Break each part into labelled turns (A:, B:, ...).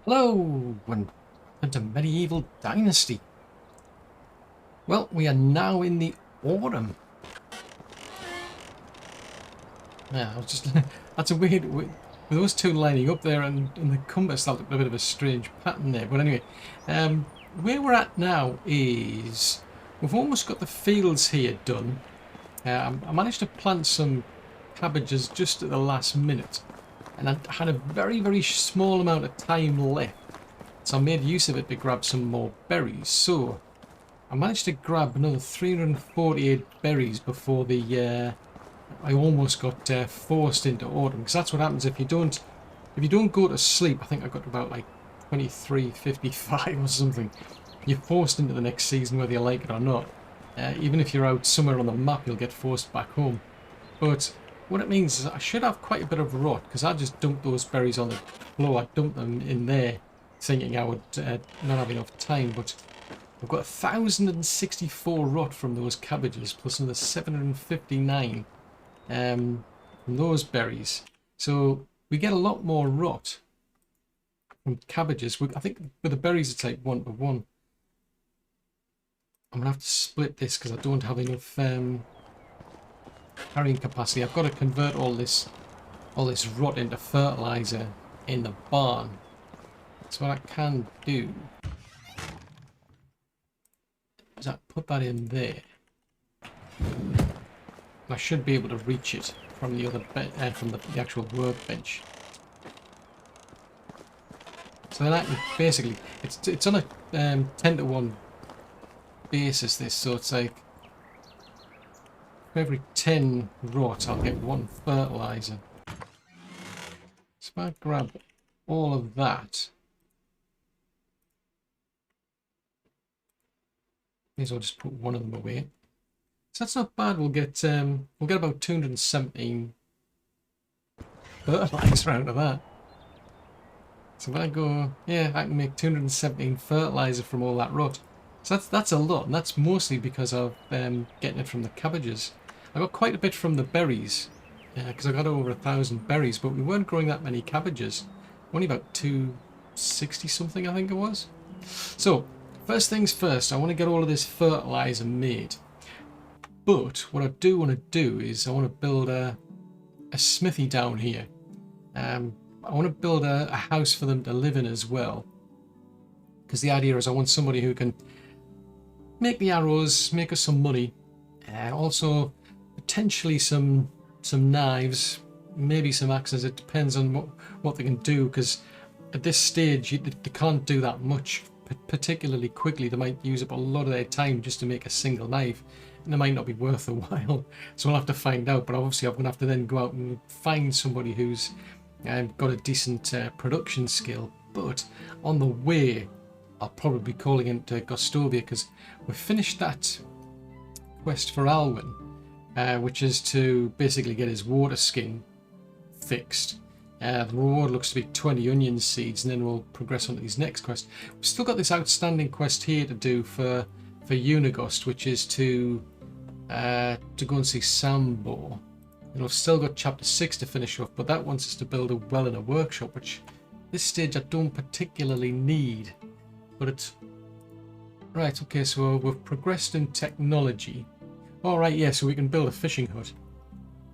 A: Hello, and welcome to Medieval Dynasty. Well, we are now in the autumn. Yeah, I was just that's a weird with those two lining up there and the compass. That looked a bit of a strange pattern there. But anyway, where we're at now is we've almost got the fields here done. I managed to plant some cabbages just at the last minute, and I had a very small amount of time left. So I made use of it to grab some more berries. So I managed to grab another 348 berries before the I almost got forced into autumn, because that's what happens if you don't go to sleep. I think I got to about like 23:55 or something. You're forced into the next season whether you like it or not. Even if you're out somewhere on the map, you'll get forced back home. But what it means is I should have quite a bit of rot, because I just dumped those berries on the floor. I dumped them in there thinking I would not have enough time, but I've got 1,064 rot from those cabbages, plus another 759 from those berries. So we get a lot more rot from cabbages. I think with the berries it's like 1-to-1. I'm gonna have to split this because I don't have enough carrying capacity. I've got to convert all this rot into fertiliser in the barn. So what I can do is I put that in there. I should be able to reach it from the other from the actual workbench. So then I can basically it's on a 10-to-1 basis. This, so it's like for every 10 rot I'll get 1 fertiliser. So if I grab all of that, may as well just put one of them away. So that's not bad. We'll get about 217 fertiliser out of that. So if I go, yeah, I can make 217 fertiliser from all that rot. So that's a lot, and that's mostly because of getting it from the cabbages. I got quite a bit from the berries, because I got over 1,000 berries, but we weren't growing that many cabbages. Only about 260 something, I think it was. So first things first, I want to get all of this fertiliser made. But what I do want to do is I want to build a smithy down here. I want to build a house for them to live in as well. Because the idea is I want somebody who can make the arrows, make us some money. Also potentially some knives, maybe some axes. It depends on what they can do, because at this stage they can't do that much particularly quickly. They might use up a lot of their time just to make a single knife, and it might not be worth a while. So we'll have to find out, but obviously I'm going to have to then go out and find somebody who's got a decent production skill. But on the way I'll probably be calling into Gostovia, because we've finished that quest for Alwin, which is to basically get his water skin fixed. The reward looks to be 20 onion seeds, and then we'll progress on to his next quest. We've still got this outstanding quest here to do for Unigost, which is to go and see Sambo. And we've still got chapter 6 to finish off, but that wants us to build a well in a workshop, which at this stage I don't particularly need. But it's right. Okay, so we've progressed in technology. All right, yeah. So we can build a fishing hut.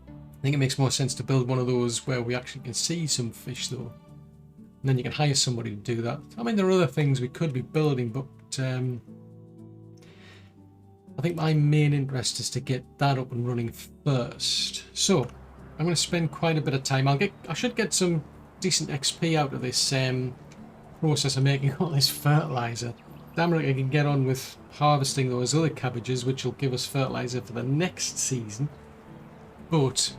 A: I think it makes more sense to build one of those where we actually can see some fish, though. And then you can hire somebody to do that. I mean, there are other things we could be building, but I think my main interest is to get that up and running first. So I'm going to spend quite a bit of time. I should get some decent XP out of this process of making all this fertiliser. Damn right I can get on with harvesting those other cabbages, which will give us fertiliser for the next season. But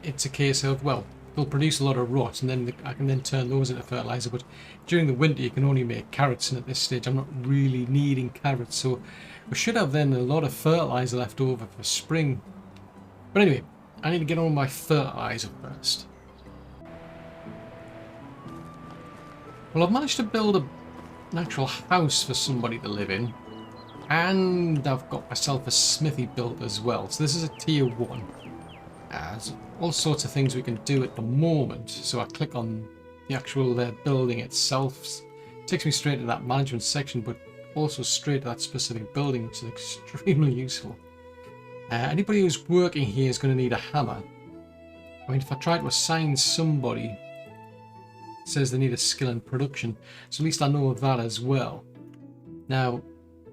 A: it's a case of, well, they'll produce a lot of rot, and then I can then turn those into fertiliser. But during the winter you can only make carrots, and at this stage I'm not really needing carrots, so we should have then a lot of fertiliser left over for spring. But anyway, I need to get on my fertiliser first. Well, I've managed to build an actual house for somebody to live in, and I've got myself a smithy built as well. So this is a tier 1. There's all sorts of things we can do at the moment. So I click on the actual building itself. takes me straight to that management section, but also straight to that specific building, which is extremely useful. Anybody who's working here is going to need a hammer. I mean, if I try to assign somebody, it says they need a skill in production, so at least I know of that as well. Now,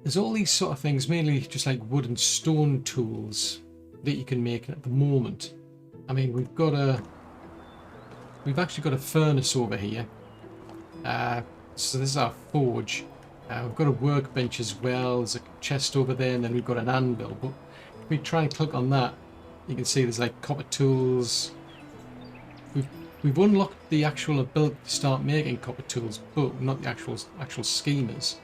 A: there's all these sort of things, mainly just like wood and stone tools that you can make at the moment. I mean, we've actually got a furnace over here. So this is our forge. We've got a workbench as well. There's a chest over there, and then we've got an anvil. But if we try and click on that, you can see there's like copper tools. We've unlocked the actual ability to start making copper tools, but not the actual schemers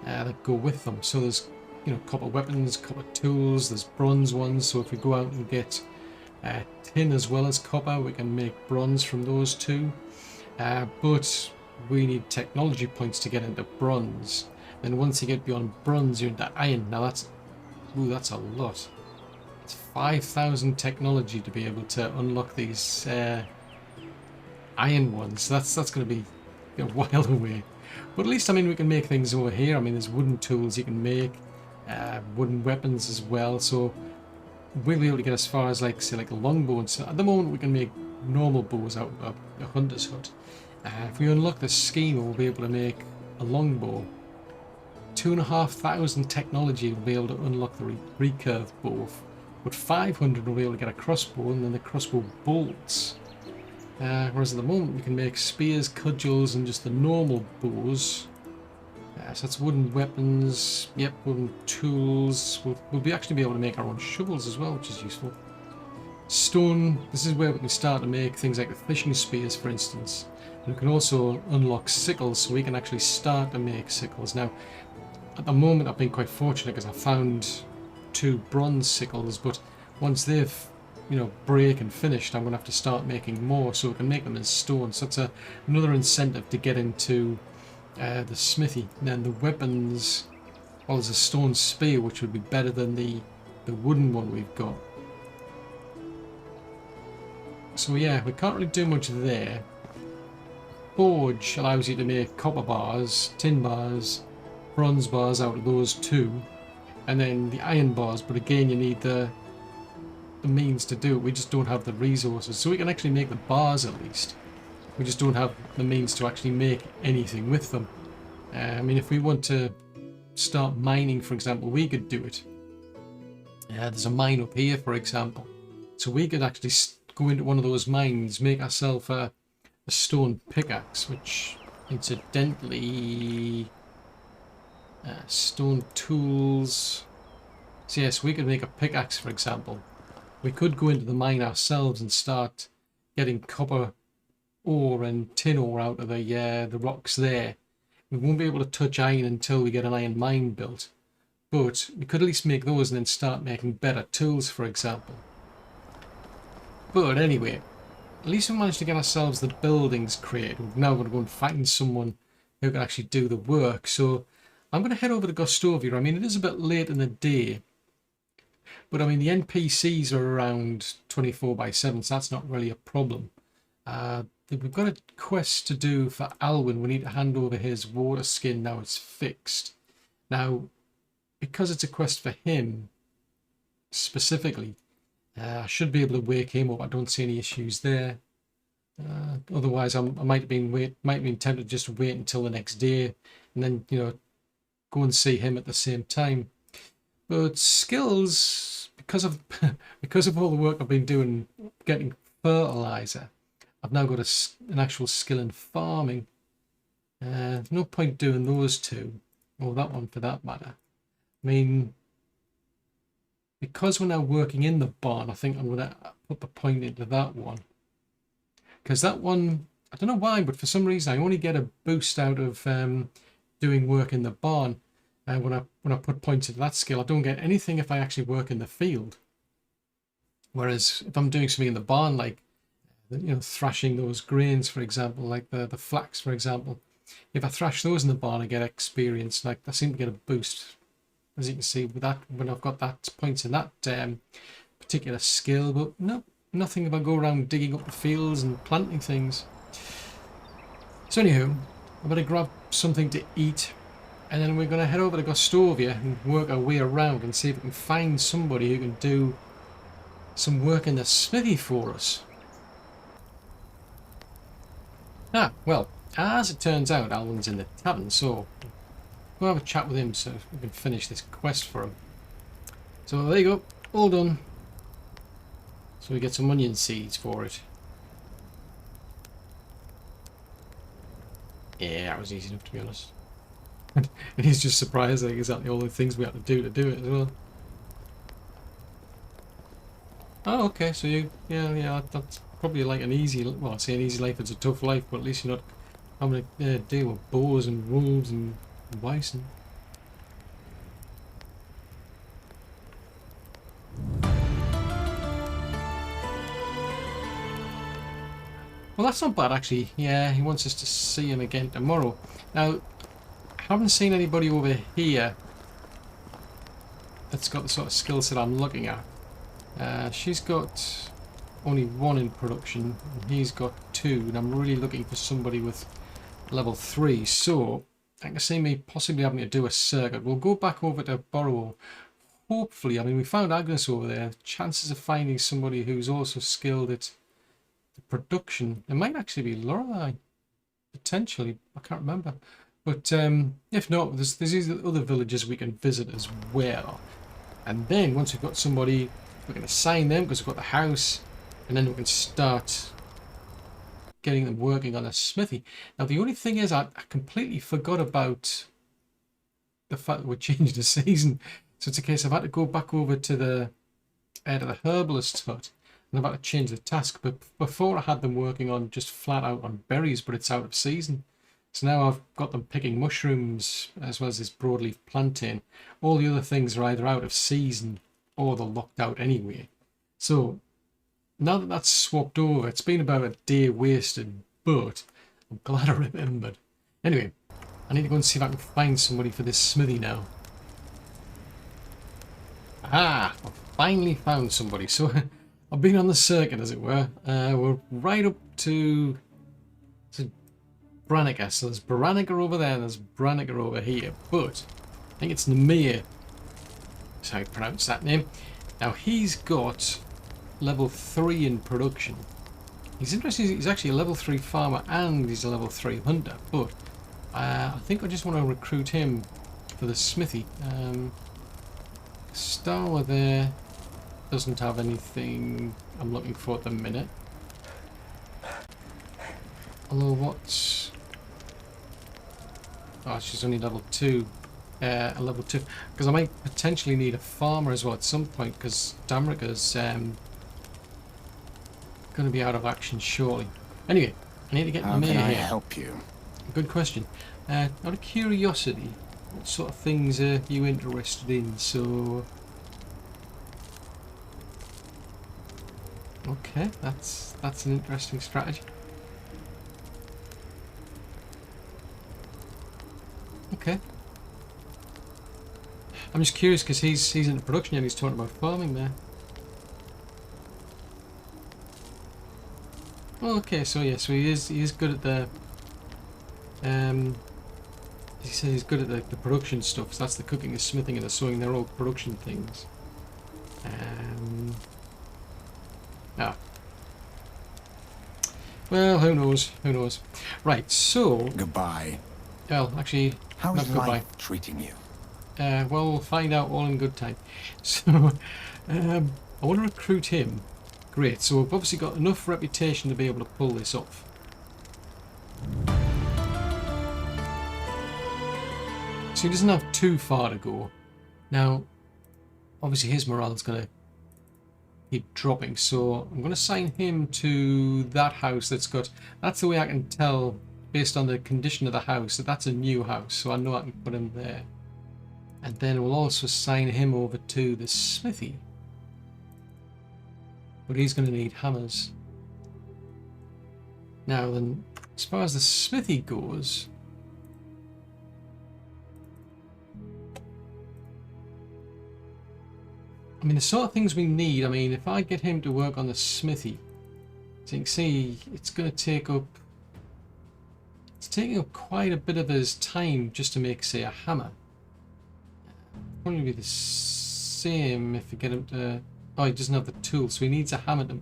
A: that go with them. So there's, you know, copper weapons, copper tools. There's bronze ones. So if we go out and get tin as well as copper, we can make bronze from those two. But we need technology points to get into bronze. Then once you get beyond bronze, you're into iron. Now that's a lot. It's 5,000 technology to be able to unlock these iron ones. That's going to be a while away. But at least, I mean, we can make things over here. I mean, there's wooden tools you can make, wooden weapons as well. So we'll be able to get as far as, like, say, like a longbow. And so at the moment, we can make normal bows out of a hunter's hut. If we unlock the schemer, we'll be able to make a longbow. 2,500 technology will be able to unlock the recurve bow. But 500 will be able to get a crossbow, and then the crossbow bolts. Whereas at the moment we can make spears, cudgels, and just the normal bows. So that's wooden weapons, yep, wooden tools. We'll actually be able to make our own shovels as well, which is useful. Stone, this is where we can start to make things like the fishing spears, for instance. And we can also unlock sickles, so we can actually start to make sickles. Now, at the moment I've been quite fortunate because I found 2 bronze sickles, but once they've, you know, break and finished, I'm going to have to start making more so we can make them in stone. So that's another incentive to get into the smithy. And then the weapons, well, there's a stone spear which would be better than the wooden one we've got. So yeah, we can't really do much there. Forge allows you to make copper bars, tin bars, bronze bars out of those 2, and then the iron bars, but again you need the means to do it. We just don't have the resources, so we can actually make the bars at least. We just don't have the means to actually make anything with them. I mean, if we want to start mining, for example, we could do it. There's a mine up here, for example, so we could actually go into one of those mines, make ourselves a stone pickaxe, which incidentally, stone tools. So yes, we could make a pickaxe, for example. We could go into the mine ourselves and start getting copper ore and tin ore out of the rocks there. We won't be able to touch iron until we get an iron mine built, but we could at least make those and then start making better tools, for example. But anyway, at least we managed to get ourselves the buildings created. We've now got to go and find someone who can actually do the work. So I'm going to head over to Gostovia. I mean, it is a bit late in the day, but I mean, the NPCs are around 24/7, so that's not really a problem. We've got a quest to do for Alwin. We need to hand over his water skin. Now it's fixed. Now, because it's a quest for him specifically, I should be able to wake him up. I don't see any issues there. Otherwise, I might have been tempted just to wait until the next day and then, you know, go and see him at the same time. But skills, because of all the work I've been doing, getting fertiliser, I've now got an actual skill in farming. No point doing those 2, or that one for that matter. I mean, because we're now working in the barn, I think I'm going to put the point into that one. Because that one, I don't know why, but for some reason I only get a boost out of doing work in the barn. And when I put points into that skill, I don't get anything if I actually work in the field. Whereas if I'm doing something in the barn, like, you know, thrashing those grains, for example, like the flax, for example, if I thrash those in the barn, I get experience. Like, I seem to get a boost, as you can see, with that when I've got that points in that particular skill. But no, nothing if I go around digging up the fields and planting things. So anywho, I better grab something to eat, and then we're going to head over to Gostovia and work our way around and see if we can find somebody who can do some work in the smithy for us. Ah, well, as it turns out, Alwin's in the tavern, so we'll have a chat with him so we can finish this quest for him. So there you go, all done. So we get some onion seeds for it. Yeah, that was easy enough, to be honest. And he's just surprised at exactly all the things we have to do it as well. Oh, okay, so yeah, that's probably like an easy, well, I say an easy life, it's a tough life, but at least you're not having to deal with boars and wolves and bison. Well, that's not bad, actually. Yeah, he wants us to see him again tomorrow. Now, I haven't seen anybody over here that's got the sort of skill set I'm looking at. She's got only 1 in production, and he's got 2, and I'm really looking for somebody with level 3, so I can see me possibly having to do a circuit. We'll go back over to Borrow. Hopefully, I mean, we found Agnes over there. Chances of finding somebody who's also skilled at the production, it might actually be Lorelei, potentially, I can't remember. But if not, there's these other villages we can visit as well. And then once we've got somebody, we can assign them because we've got the house, and then we can start getting them working on a smithy. Now the only thing is, I completely forgot about the fact that we're changing the season. So it's a case I've had to go back over to the herbalist's hut, and I've had to change the task. But before I had them working on just flat out on berries, but it's out of season. So now I've got them picking mushrooms as well as this broadleaf plantain. All the other things are either out of season or they're locked out anyway. So now that that's swapped over, it's been about a day wasted, but I'm glad I remembered. Anyway, I need to go and see if I can find somebody for this smithy now. Ah, I finally found somebody. So I've been on the circuit, as it were. We're right up to Baranica. So there's Baranica over there and there's Baranica over here. But I think it's Gniemir. That's how you pronounce that name. Now he's got level 3 in production. He's interesting. He's actually a level 3 farmer and he's a level 3 hunter. But I think I just want to recruit him for the smithy. Starwa there doesn't have anything I'm looking for at the minute. Although what's... Oh, she's only level 2. A level 2. Because I might potentially need a farmer as well at some point, because Damrica's going to be out of action shortly. Anyway, I need to get Gniemir here.
B: How can I help you?
A: Good question. Out of curiosity, what sort of things are you interested in? So... Okay, that's an interesting strategy. Okay. I'm just curious because he's in production and he's talking about farming there. Oh, okay, so yeah, so he is good at the he said he's good at the production stuff. So that's the cooking, the smithing, and the sewing. They're all production things. Well, who knows? Who knows? Right, so...
B: Goodbye.
A: Well, actually,
B: how
A: not
B: is
A: goodbye.
B: life treating you?
A: Well, we'll find out all in good time. So, I want to recruit him. Great, so we've obviously got enough reputation to be able to pull this off. So he doesn't have too far to go. Now, obviously his morale is going to keep dropping, so I'm going to assign him to that house that's got... That's the way I can tell, based on the condition of the house, that that's a new house, so I know I can put him there. And then we'll also assign him over to the smithy. But he's going to need hammers. Now then, as far as the smithy goes... I mean, the sort of things we need, I mean, if I get him to work on the smithy, so you can see it's going to take up It's taking up quite a bit of his time just to make, say, a hammer. Probably be the same if you get him to... Oh, he doesn't have the tool, so he needs a hammer to...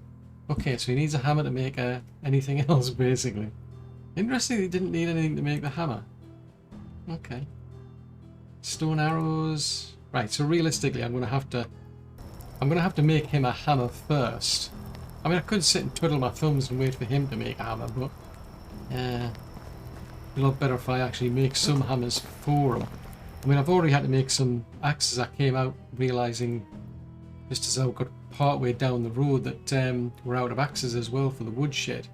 A: Okay, so he needs a hammer to make anything else, basically. Interesting, he didn't need anything to make the hammer. Okay. Stone arrows... Right, so realistically, I'm gonna have to make him a hammer first. I mean, I could sit and twiddle my thumbs and wait for him to make a hammer, but a lot better if I actually make some hammers for him. I mean, I've already had to make some axes. I came out realising, just as I got part way down the road, that we're out of axes as well for the woodshed.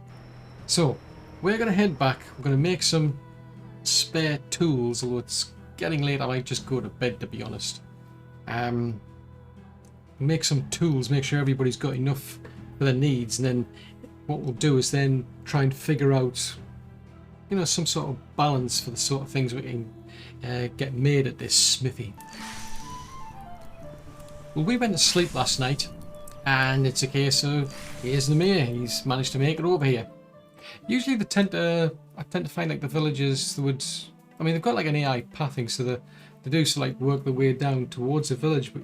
A: So, we're going to head back. We're going to make some spare tools, although it's getting late. I might just go to bed, to be honest. Make some tools, make sure everybody's got enough for their needs, and then what we'll do is then try and figure out, you know, some sort of balance for the sort of things we can get made at this smithy. Well, we went to sleep last night, and it's a case of here's Gniemir. He's managed to make it over here. Usually I tend to find like the villagers that would, I mean, they've got like an AI pathing, so they do so like work their way down towards the village, but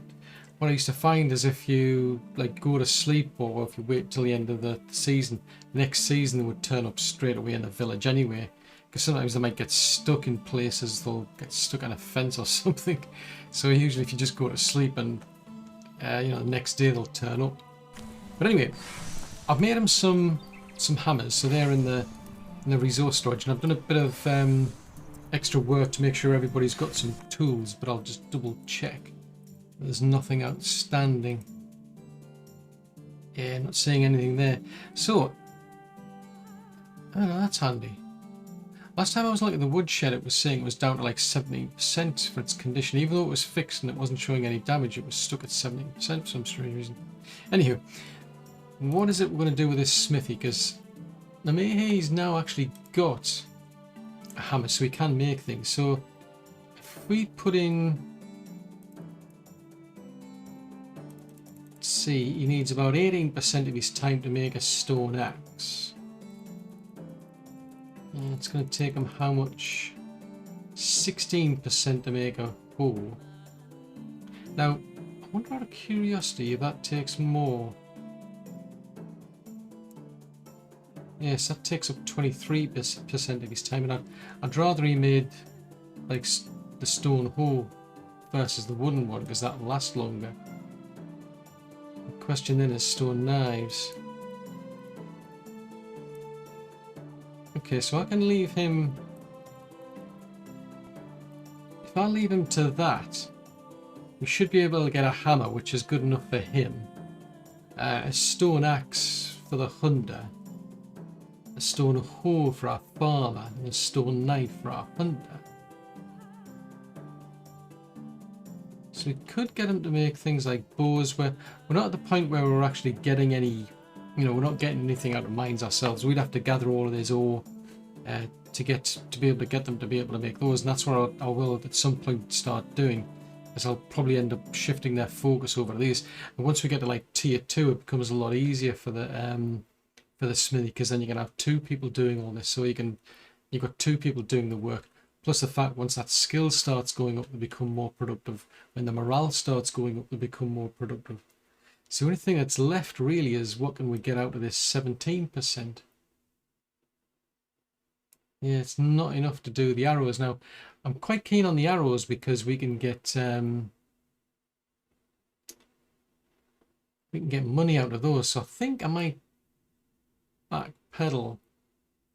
A: what I used to find is if you like go to sleep, or if you wait till the end of the season, next season they would turn up straight away in the village anyway. Because sometimes they might get stuck in places, they'll get stuck on a fence or something. So usually if you just go to sleep and you know, the next day they'll turn up. But anyway, I've made them some hammers, so they're in the resource storage, and I've done a bit of extra work to make sure everybody's got some tools, but I'll just double check. There's nothing outstanding. Yeah, not seeing anything there. So, oh no, that's handy. Last time I was looking at the woodshed, it was saying it was down to like 70% for its condition. Even though it was fixed and it wasn't showing any damage, it was stuck at 70% for some strange reason. Anywho, what is it we're going to do with this smithy? Because Gniemir's now actually got a hammer, so he can make things. So, if we put in... See, he needs about 18% of his time to make a stone axe. And it's going to take him how much? 16% to make a hoe. Now, I wonder out of curiosity if that takes more. Yes, that takes up 23% of his time, and I'd rather he made like the stone hoe versus the wooden one, because that'll last longer. Question then is stone knives. Okay, so I can leave him... If I leave him to that, we should be able to get a hammer, which is good enough for him. A stone axe for the hunter. A stone hoe for our farmer. And a stone knife for our hunter. So we could get him to make things like bows, where we're not at the point where we're actually getting any, you know, we're not getting anything out of mines ourselves. We'd have to gather all of this ore to be able to get them to be able to make those, and that's what I will at some point start doing, as I'll probably end up shifting their focus over to these. And once we get to like tier 2, it becomes a lot easier for the smithy, because then you can have 2 people doing all this, so you've got 2 people doing the work. Plus the fact once that skill starts going up, they become more productive. When the morale starts going up, they become more productive. So the only thing that's left really is what can we get out of this 17%. Yeah, it's not enough to do the arrows. Now, I'm quite keen on the arrows because we can get money out of those. So I think I might backpedal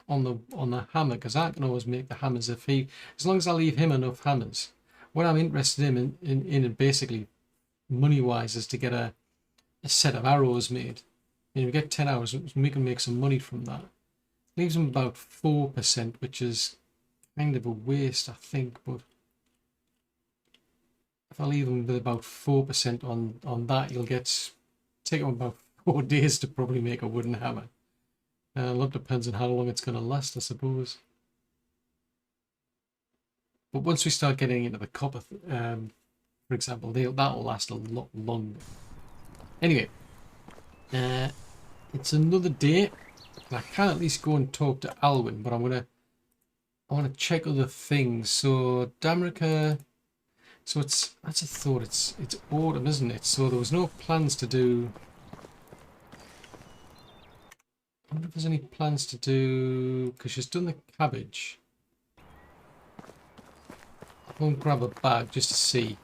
A: on the hammer, because I can always make the hammers as long as I leave him enough hammers. What I'm interested in basically money wise is to get a set of arrows made. You know, we get 10 hours, we can make some money from that. Leaves him about 4%, which is kind of a waste, I think, but if I leave him with about 4% on that, you'll take him about 4 days to probably make a wooden hammer. A lot depends on how long it's going to last, I suppose. But once we start getting into the copper, for example, that'll last a lot longer. Anyway, it's another day, and I can at least go and talk to Alwin, but I'm I want to check other things. So Baranica. So that's a thought. It's autumn, isn't it? So there was no plans to do. I wonder if there's any plans to do, because she's done the cabbage. I'll go and grab a bag just to see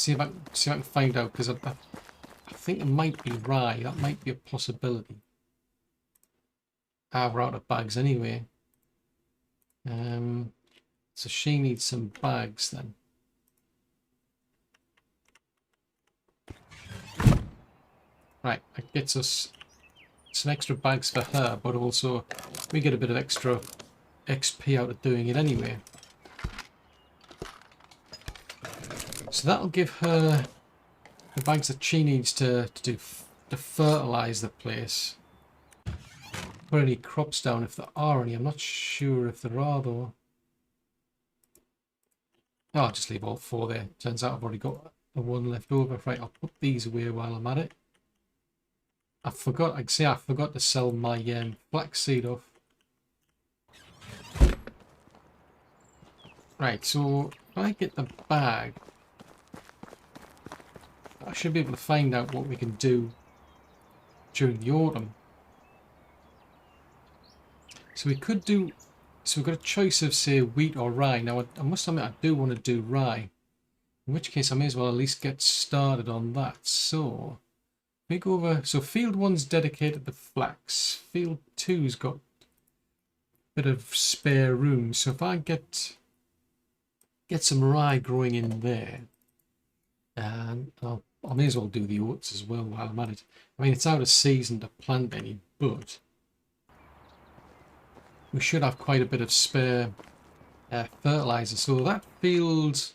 A: if I can find out, because I think it might be rye. That might be a possibility. Ah, we're out of bags anyway. So she needs some bags then. Right, that gets us some extra bags for her, but also we get a bit of extra XP out of doing it anyway. So that'll give her the bags that she needs to fertilise the place. Put any crops down if there are any. I'm not sure if there are though. Oh, I'll just leave all 4 there. Turns out I've already got the 1 left over. Right, I'll put these away while I'm at it. I forgot to sell my black seed off. Right, so if I get the bag, I should be able to find out what we can do during the autumn. So we could do, so we've got a choice of say wheat or rye. Now I must admit I do want to do rye, in which case I may as well at least get started on that. So we go over, so field 1's dedicated to flax, field 2's got a bit of spare room. So if I get some rye growing in there, and I may as well do the oats as well while I'm at it. I mean, it's out of season to plant any, but we should have quite a bit of spare fertiliser. So that field,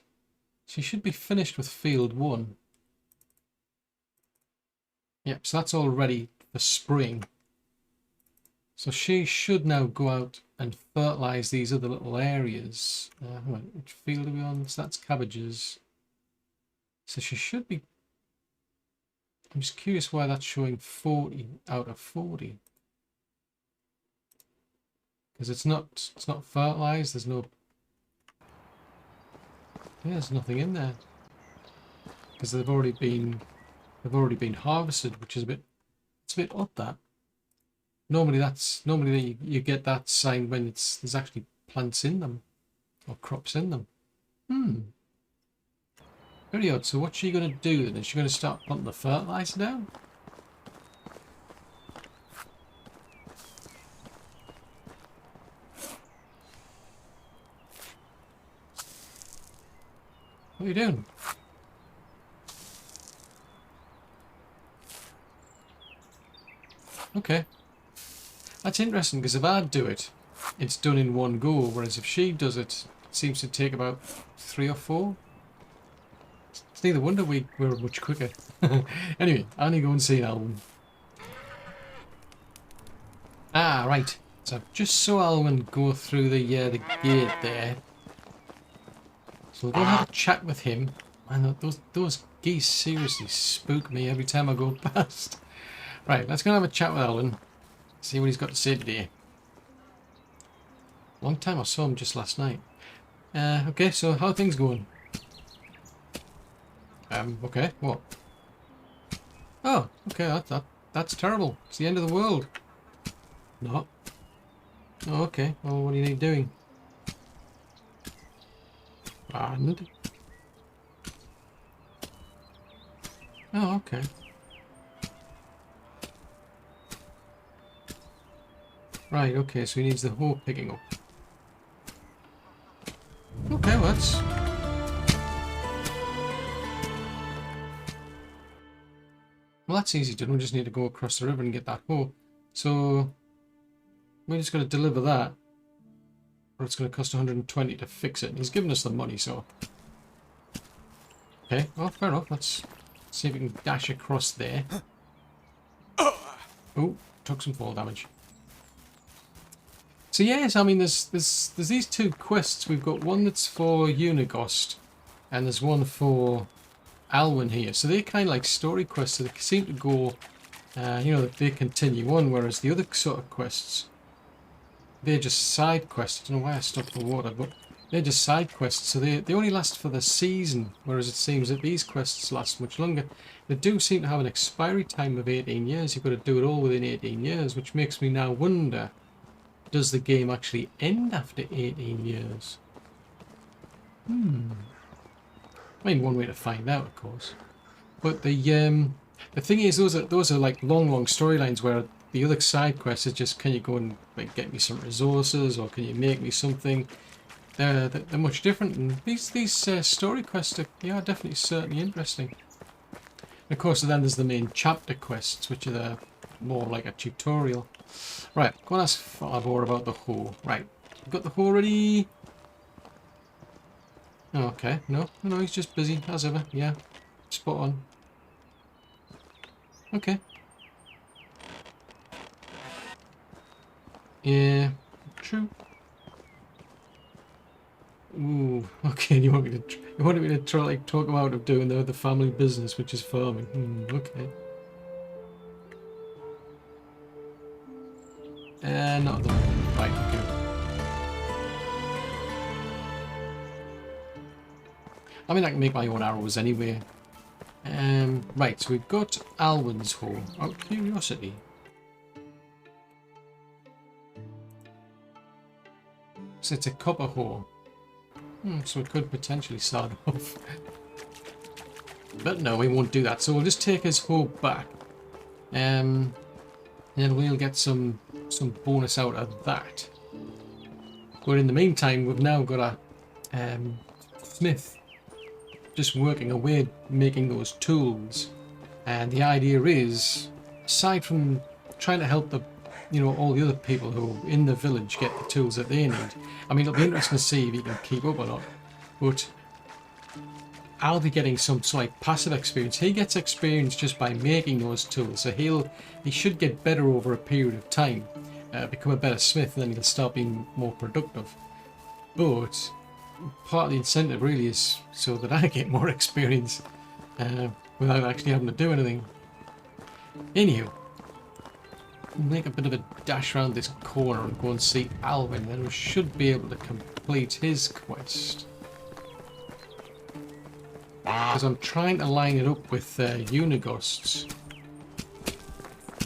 A: she should be finished with field 1. Yep, so that's all ready for spring. So she should now go out and fertilise these other little areas. Which field are we on? So that's cabbages. So she should be... I'm just curious why that's showing 40 out of 40. Because it's not fertilised. There's no... Yeah, there's nothing in there. Because they've already been harvested, which is it's a bit odd that. Normally you get that sign when there's actually plants in them or crops in them. Very odd. So what's she going to do then? Is she going to start putting the fertiliser down? What are you doing? Okay. That's interesting, because if I do it, it's done in one go, whereas if she does it, it seems to take about 3 or 4. It's neither wonder we're much quicker. Anyway, I need to go and see Alwin. Ah, right. So I just saw Alwin go through the gate there. So we'll go and have a chat with him. Man, those geese seriously spook me every time I go past. Right, let's go and have a chat with Alwin. See what he's got to say today. Long time I saw him just last night. Okay, so how are things going? Okay, what? Oh, okay, that's terrible. It's the end of the world. No. Oh, okay. Well, what do you need doing? And? Oh, okay. Right, okay, so he needs the hoe picking up. Okay, well that's easy done. We just need to go across the river and get that hoe. So we're just going to deliver that, or it's going to cost 120 to fix it. And he's given us the money, so okay. Well, fair enough. Let's see if we can dash across there. Oh, took some fall damage. So yes, I mean there's these 2 quests. We've got one that's for Unigost, and there's one for Alwin here. So they're kind of like story quests, so they seem to go, you know, they continue on, whereas the other sort of quests they're just side quests. I don't know why I stopped the water, but they're just side quests, so they only last for the season, whereas it seems that these quests last much longer. They do seem to have an expiry time of 18 years. You've got to do it all within 18 years, which makes me now wonder, does the game actually end after 18 years? I mean, one way to find out, of course. But the thing is, those are like long storylines where the other side quests is just, can you go and like get me some resources, or can you make me something? They're much different, and these story quests are, yeah, definitely certainly interesting. And of course, then there's the main chapter quests, which are more like a tutorial. Right, go and ask Farbor about the hoe. Right, you got the hoe ready? Oh, okay, no, he's just busy as ever. Yeah, spot on. Okay. Yeah, true. Ooh, okay. You wanted me to try like talk him out of doing the family business, which is farming. Okay. Not at the moment. Right. Okay. I mean, I can make my own arrows anyway. Right. So we've got Alwin's hoe. Out of curiosity. So it's a copper hoe. So it could potentially start off. But no, we won't do that. So we'll just take his hoe back. And we'll get some bonus out of that. But in the meantime, we've now got a smith just working away making those tools. And the idea is, aside from trying to help the all the other people who are in the village get the tools that they need. I mean, it'll be interesting to see if he can keep up or not. But I'll be getting some sort of like passive experience. He gets experience just by making those tools, so he should get better over a period of time, become a better smith, and then he'll start being more productive. But part of the incentive really is so that I get more experience without actually having to do anything. Anywho. Make a bit of a dash around this corner and go and see Alwin, then we should be able to complete his quest. Because I'm trying to line it up with Unigosts,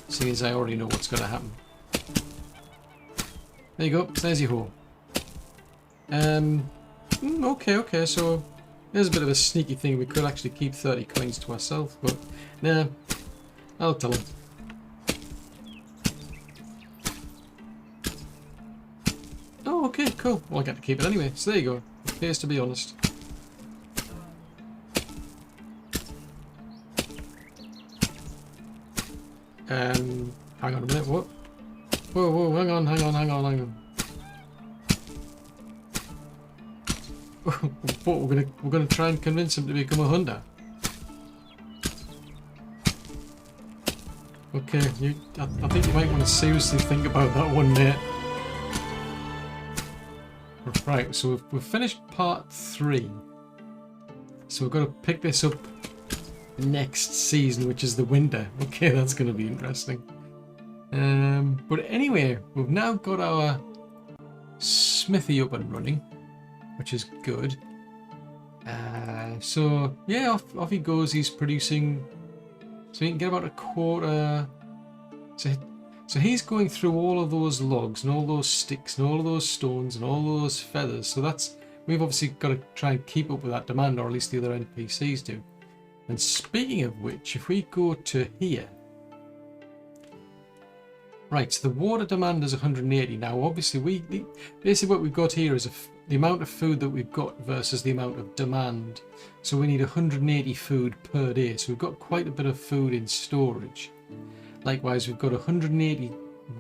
A: seeing as I already know what's going to happen. There you go, there's your hoe. Okay, so there's a bit of a sneaky thing. We could actually keep 30 coins to ourselves, but nah, I'll tell him. Okay, cool. Well, I get to keep it anyway, so there you go. Appears to be honest. Hang on a minute, what? Whoa, hang on. What, we're gonna try and convince him to become a hunter? Okay, I think you might want to seriously think about that one, mate. Right, so we've finished part 3. So we've got to pick this up next season, which is the winter. Okay, that's going to be interesting. But anyway, we've now got our smithy up and running, which is good. So yeah, off he goes. He's producing, so he can get about a quarter. So he's going through all of those logs and all those sticks and all of those stones and all those feathers. So we've obviously got to try and keep up with that demand, or at least the other NPCs do. And speaking of which, if we go to here, right, so the water demand is 180. Now, obviously, basically what we've got here is the amount of food that we've got versus the amount of demand. So we need 180 food per day. So we've got quite a bit of food in storage. Likewise, we've got 180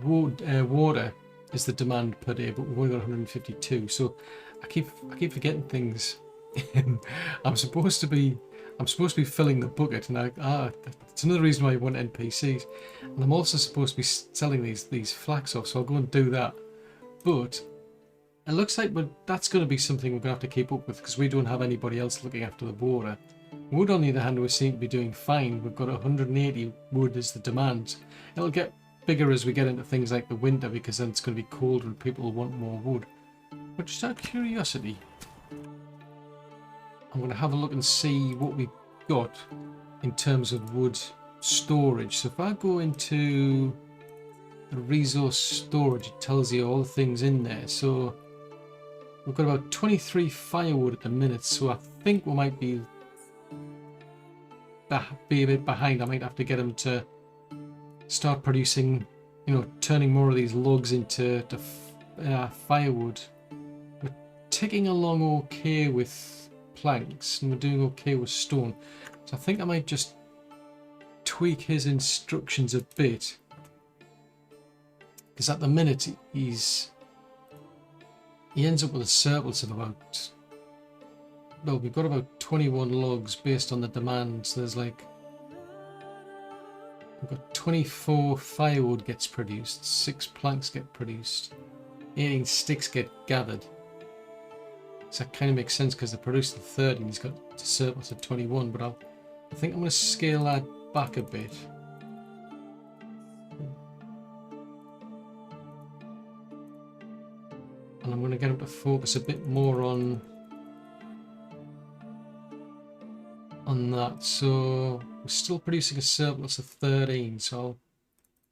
A: water is the demand per day, but we've only got 152. So I keep forgetting things. I'm supposed to be filling the bucket, and it's another reason why you want NPCs. And I'm also supposed to be selling these flax off, so I'll go and do that. But it looks like that's going to be something we're going to have to keep up with, because we don't have anybody else looking after the water. Wood, on the other hand, we seem to be doing fine. We've got 180 wood as the demand. It'll get bigger as we get into things like the winter, because then it's going to be colder and people will want more wood. But just out of curiosity, I'm going to have a look and see what we've got in terms of wood storage. So if I go into the resource storage, it tells you all the things in there. So we've got about 23 firewood at the minute, so I think we might be a bit behind. I might have to get them to start producing, you know, turning more of these logs into firewood. We're ticking along okay with planks, and we're doing okay with stone. So I think I might just tweak his instructions a bit, because at the minute he ends up with a surplus of about, well, we've got about 21 logs based on the demand. So there's like, we've got 24 firewood gets produced, 6 planks get produced, 18 sticks get gathered. So that kind of makes sense because they're producing 30 and he's got a surplus of 21. But I think I'm going to scale that back a bit. And I'm going to get him to focus a bit more on that. So we're still producing a surplus of 13, so I'll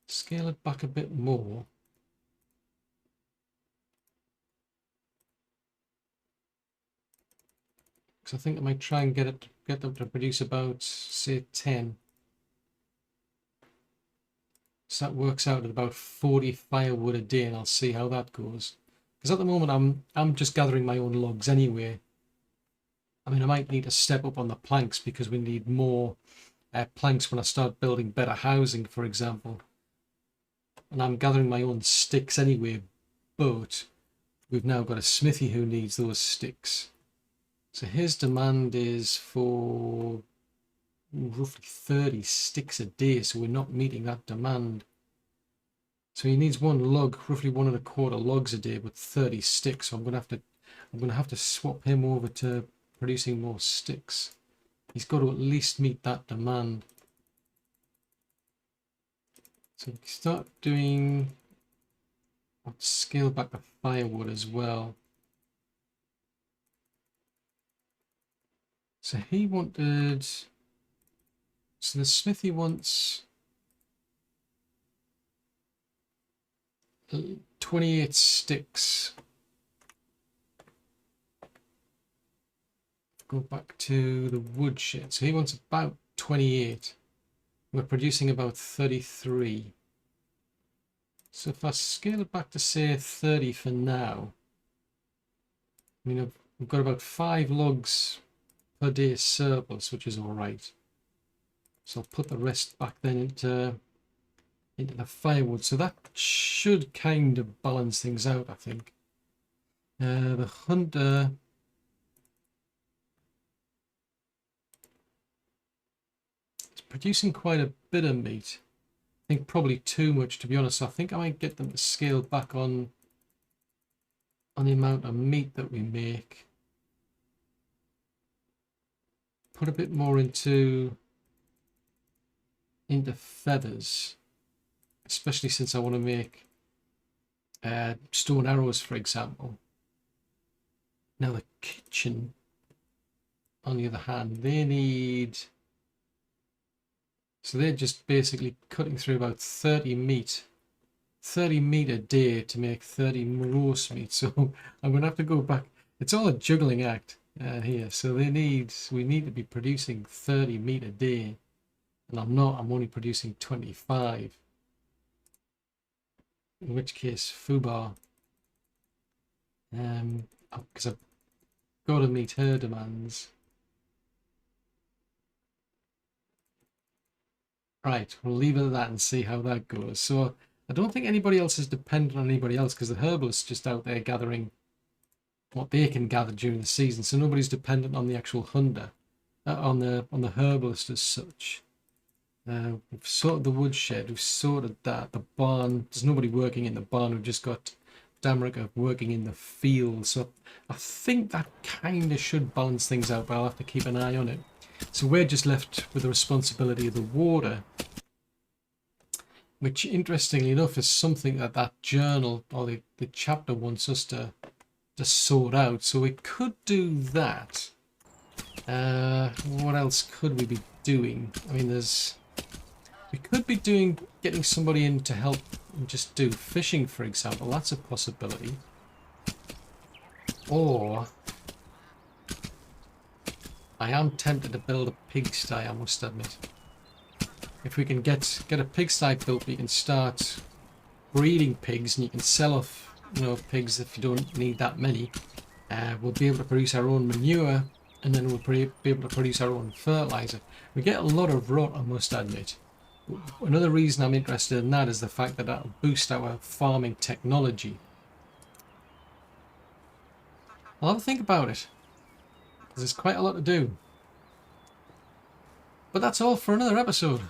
A: scale it back a bit more. Because I think I might try and get them to produce about, say, 10. So that works out at about 40 firewood a day, and I'll see how that goes. Because at the moment I'm just gathering my own logs anyway. I mean, I might need to step up on the planks because we need more planks when I start building better housing, for example. And I'm gathering my own sticks anyway, but we've now got a smithy who needs those sticks. So his demand is for roughly 30 sticks a day, so we're not meeting that demand. So he needs one log, roughly 1 1/4 logs a day, but 30 sticks. So I'm gonna have to swap him over to producing more sticks. He's got to at least meet that demand. So we start doing, let's scale back the firewood as well. So he wanted, so the smithy wants 28 sticks. Go back to the woodshed. So he wants about 28. We're producing about 33. So if I scale it back to say 30 for now, I mean, we've got about 5 logs per day surplus, which is all right. So I'll put the rest back then into the firewood. So that should kind of balance things out, I think. The hunter, it's producing quite a bit of meat. I think probably too much, to be honest. So I think I might get them to scale back on the amount of meat that we make. Put a bit more into feathers, especially since I want to make stone arrows, for example. Now the kitchen, on the other hand, they need, so they're just basically cutting through about 30 meat a day to make 30 roast meat. So I'm going to have to go back. It's all a juggling act here. So we need to be producing 30 meat a day, and I'm only producing 25. In which case, Fubar, because I've got to meet her demands. Right, we'll leave it at that and see how that goes. So I don't think anybody else is dependent on anybody else, because the herbalist's just out there gathering what they can gather during the season. So nobody's dependent on the actual hunter, on the herbalist as such. We've sorted the woodshed, we've sorted that. The barn, there's nobody working in the barn. We've just got Baranica working in the field. So I think that kind of should balance things out, but I'll have to keep an eye on it. So we're just left with the responsibility of the water. which interestingly enough is something that that journal or the chapter wants us to sort out. So we could do that. What else could we be doing? I mean, we could be getting somebody in to help and just do fishing, for example. That's a possibility. Or I am tempted to build a pigsty, I must admit. If we can get a pigsty built, we can start breeding pigs, and you can sell off, pigs if you don't need that many. We'll be able to produce our own manure, and then we'll be able to produce our own fertiliser. We get a lot of rot, I must admit. Another reason I'm interested in that is the fact that that'll boost our farming technology. I'll have a think about it, because there's quite a lot to do. But that's all for another episode.